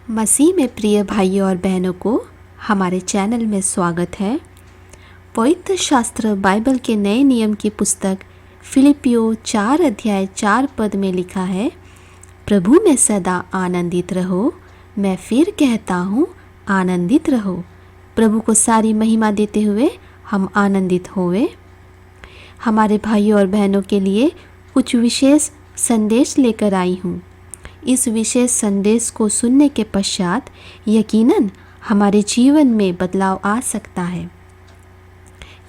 मसीह में प्रिय भाइयों और बहनों को हमारे चैनल में स्वागत है। पवित्र शास्त्र बाइबल के नए नियम की पुस्तक फिलिपियो 4 अध्याय 4 पद में लिखा है, प्रभु में सदा आनंदित रहो। मैं फिर कहता हूँ आनंदित रहो। प्रभु को सारी महिमा देते हुए हम आनंदित होवे। हमारे भाइयों और बहनों के लिए कुछ विशेष संदेश लेकर आई हूँ। इस विशेष संदेश को सुनने के पश्चात यकीनन हमारे जीवन में बदलाव आ सकता है,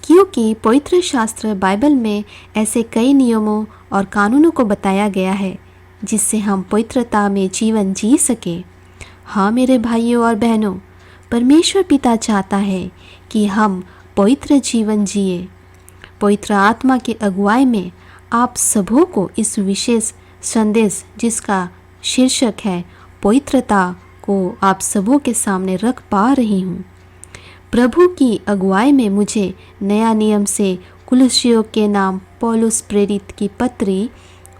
क्योंकि पवित्र शास्त्र बाइबल में ऐसे कई नियमों और कानूनों को बताया गया है जिससे हम पवित्रता में जीवन जी सके। हाँ मेरे भाइयों और बहनों, परमेश्वर पिता चाहता है कि हम पवित्र जीवन जिए। पवित्र आत्मा की अगुवाई में आप सबों को इस विशेष संदेश जिसका शीर्षक है पवित्रता को आप सबों के सामने रख पा रही हूँ। प्रभु की अगुवाई में मुझे नया नियम से कुलुस्सियों के नाम पौलुस प्रेरित की पत्री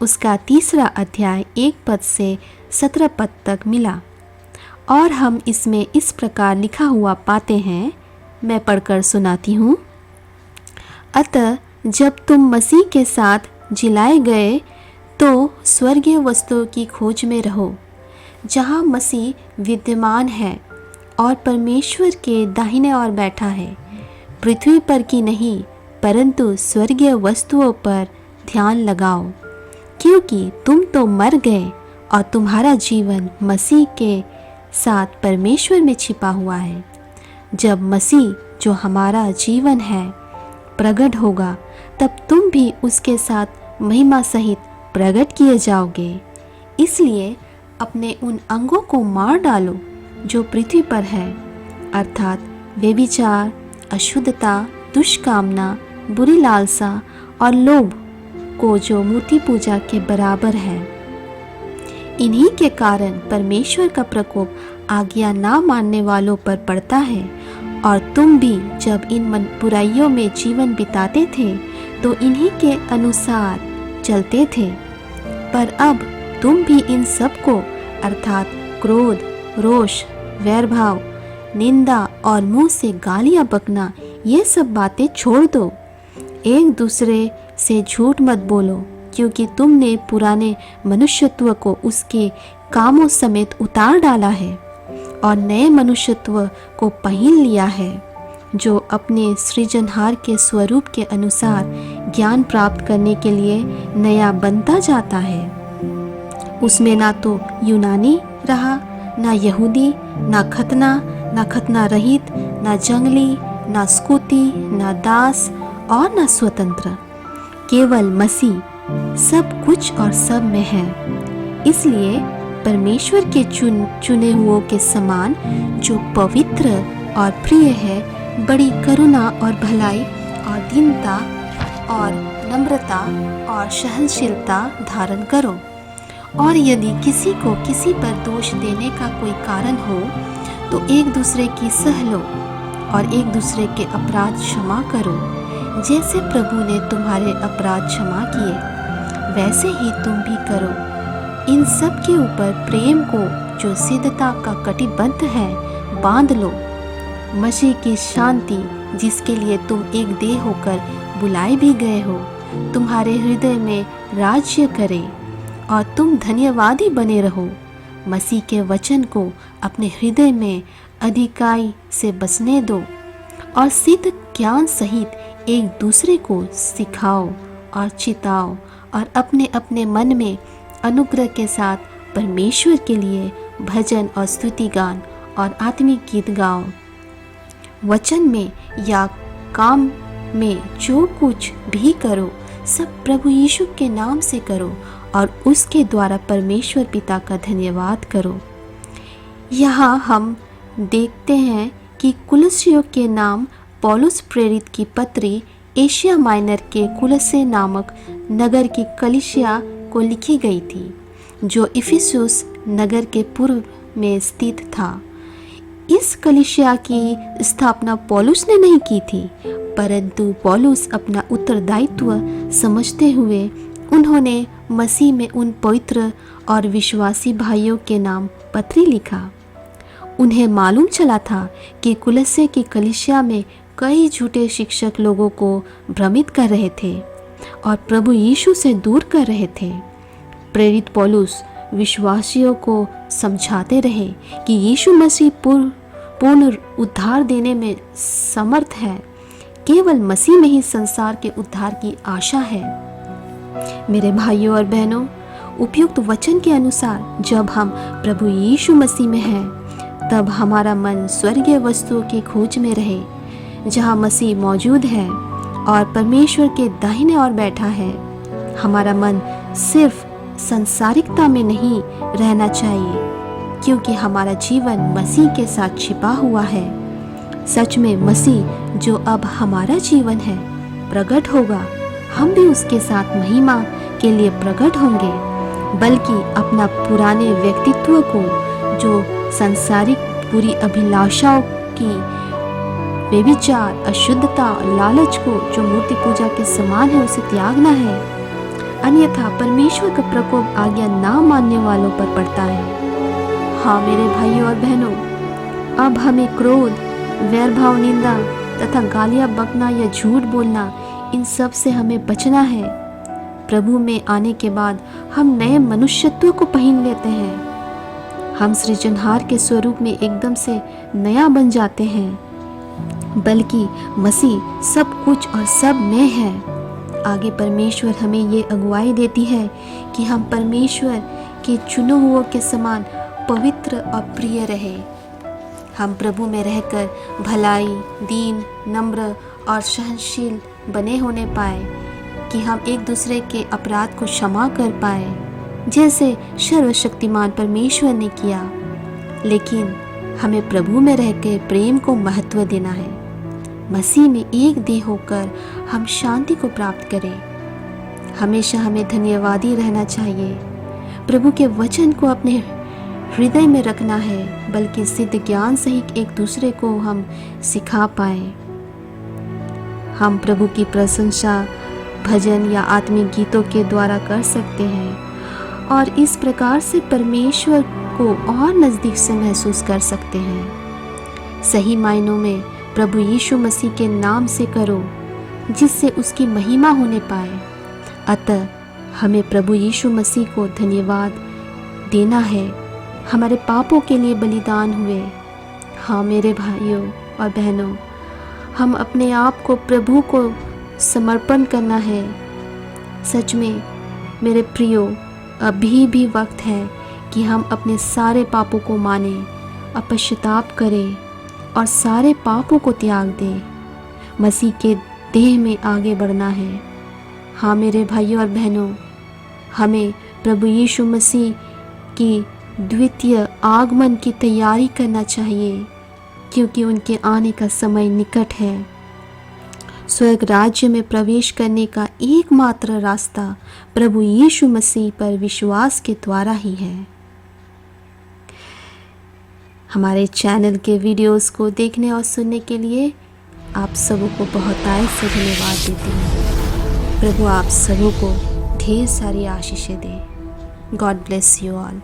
उसका 3 अध्याय 1 पद से 17 पद तक मिला और हम इसमें इस प्रकार लिखा हुआ पाते हैं। मैं पढ़कर सुनाती हूँ। अतः जब तुम मसीह के साथ जिलाए गए तो स्वर्गीय वस्तुओं की खोज में रहो, जहाँ मसीह विद्यमान है और परमेश्वर के दाहिने ओर बैठा है। पृथ्वी पर की नहीं परंतु स्वर्गीय वस्तुओं पर ध्यान लगाओ, क्योंकि तुम तो मर गए और तुम्हारा जीवन मसीह के साथ परमेश्वर में छिपा हुआ है। जब मसीह जो हमारा जीवन है प्रकट होगा, तब तुम भी उसके साथ महिमा सहित प्रकट किए जाओगे। इसलिए अपने उन अंगों को मार डालो जो पृथ्वी पर है, अर्थात व्यभिचार, अशुद्धता, दुष्कामना, बुरी लालसा और लोभ को जो मूर्ति पूजा के बराबर है। इन्हीं के कारण परमेश्वर का प्रकोप आज्ञा ना मानने वालों पर पड़ता है। और तुम भी जब इन बुराइयों में जीवन बिताते थे तो इन्हीं के अनुसार चलते थे, पर अब तुम भी इन सब को अर्थात क्रोध, रोष, वैरभाव, निंदा और मुंह से गालियां बकना, ये सब बातें छोड़ दो। एक दूसरे से झूठ मत बोलो, क्योंकि तुमने पुराने मनुष्यत्व को उसके कामों समेत उतार डाला है और नए मनुष्यत्व को पहन लिया है, जो अपने सृजनहार के स्वरूप के अनुसार ज्ञान प्राप्त करने के लिए नया बनता जाता है। उसमें ना तो यूनानी रहा, ना यहूदी, ना खतना रहित, ना जंगली, ना स्कूती, ना दास और ना स्वतंत्र, केवल मसीह सब कुछ और सब में है। इसलिए परमेश्वर के चुने हुओं के समान जो पवित्र और प्रिय है, बड़ी करुणा और भलाई और दीनता और नम्रता और सहनशीलता धारण करो। और यदि किसी को किसी पर दोष देने का कोई कारण हो तो एक दूसरे की सह लो और एक दूसरे के अपराध क्षमा करो। जैसे प्रभु ने तुम्हारे अपराध क्षमा किए, वैसे ही तुम भी करो। इन सब के ऊपर प्रेम को, जो सिद्धता का कटिबद्ध है, बांध लो। मसीह की शांति, जिसके लिए तुम एक देह होकर बुलाए भी गए हो, तुम्हारे हृदय में राज्य करे और तुम धन्यवादी बने रहो। मसीह के वचन को अपने हृदय में अधिकाई से बसने दो और सिद्ध ज्ञान सहित एक दूसरे को सिखाओ और चिताओ और अपने अपने मन में अनुग्रह के साथ परमेश्वर के लिए भजन और स्तुति गान और आत्मिक गीत गाओ। वचन में या काम में जो कुछ भी करो, सब प्रभु यीशु के नाम से करो और उसके द्वारा परमेश्वर पिता का धन्यवाद करो। यहाँ हम देखते हैं कि कुलुस्सियों के नाम पौलुस प्रेरित की पत्री एशिया माइनर के कुलस्से नामक नगर की कलीसिया को लिखी गई थी, जो इफिसुस नगर के पूर्व में स्थित था। इस कलीसिया की स्थापना पौलुस ने नहीं की थी, परंतु पौलुस अपना उत्तरदायित्व समझते हुए उन्होंने मसीह में उन पवित्र और विश्वासी भाइयों के नाम पत्री लिखा। उन्हें मालूम चला था कि कुलस्से की कलीसिया में कई झूठे शिक्षक लोगों को भ्रमित कर रहे थे और प्रभु यीशु से दूर कर रहे थे। प्रेरित पौलुस विश्वासियों को समझाते रहे कि यीशु मसीह पूर्ण उद्धार देने में समर्थ है। केवल मसीह में ही संसार के उद्धार की आशा है। मेरे भाइयों और बहनों, उपयुक्त वचन के अनुसार जब हम प्रभु यीशु मसीह में हैं, तब हमारा मन स्वर्गीय वस्तुओं की खोज में रहे, जहाँ मसीह मौजूद है और परमेश्वर के दाहिने ओर बैठा है। हमारा मन सिर्फ संसारिकता में नहीं रहना चाहिए, क्योंकि हमारा जीवन मसीह के साथ छिपा हुआ है। सच में मसीह जो अब हमारा जीवन है प्रकट होगा, हम भी उसके साथ महिमा के लिए प्रकट होंगे, बल्कि अपना पुराने व्यक्तित्व को, जो संसारिक बुरी अभिलाषाओं की, व्यभिचार, अशुद्धता, लालच को, जो मूर्ति पूजा के समान है, उसे त्यागना है। अन्यथा परमेश्वर का प्रकोप आज्ञा ना मानने वालों पर पड़ता है। हाँ मेरे भाइयों और बहनों, अब हमें क्रोध, वैरभाव, निंदा तथा गालियाँ बकना या झूठ बोलना, इन सब से हमें बचना है। प्रभु में आने के बाद हम नए मनुष्यत्व को पहन लेते हैं। हम सृजनहार के स्वरूप में एकदम से नया बन जाते हैं, बल्कि मसीह सब कुछ और सब में है। आगे परमेश्वर हमें ये अगुवाई देती है कि हम परमेश्वर के चुने हुओं के समान पवित्र और प्रिय रहे। हम प्रभु में रहकर भलाई, दीन, नम्र और सहनशील बने होने पाए, कि हम एक दूसरे के अपराध को क्षमा कर पाए, जैसे सर्वशक्तिमान परमेश्वर ने किया। लेकिन हमें प्रभु में रहकर प्रेम को महत्व देना है। मसीह में एक देह होकर हम शांति को प्राप्त करें। हमेशा हमें धन्यवादी रहना चाहिए। प्रभु के वचन को अपने हृदय में रखना है, बल्कि सिद्ध ज्ञान सहित एक दूसरे को हम सिखा पाए। हम प्रभु की प्रशंसा भजन या आत्मिक गीतों के द्वारा कर सकते हैं और इस प्रकार से परमेश्वर को और नज़दीक से महसूस कर सकते हैं। सही मायनों में प्रभु यीशु मसीह के नाम से करो, जिससे उसकी महिमा होने पाए। अतः हमें प्रभु यीशु मसीह को धन्यवाद देना है। हमारे पापों के लिए बलिदान हुए। हाँ मेरे भाइयों और बहनों, हम अपने आप को प्रभु को समर्पण करना है। सच में मेरे प्रियो, अभी भी वक्त है कि हम अपने सारे पापों को मानें और पश्चाताप करें और सारे पापों को त्याग दें। मसीह के देह में आगे बढ़ना है। हाँ मेरे भाइयों और बहनों, हमें प्रभु यीशु मसीह की द्वितीय आगमन की तैयारी करना चाहिए, क्योंकि उनके आने का समय निकट है। स्वर्ग राज्य में प्रवेश करने का एकमात्र रास्ता प्रभु यीशु मसीह पर विश्वास के द्वारा ही है। हमारे चैनल के वीडियोस को देखने और सुनने के लिए आप सबों को बहुत आय से धन्यवाद देते हैं। प्रभु आप सबों को ढेर सारी आशीषें दे। God bless you all.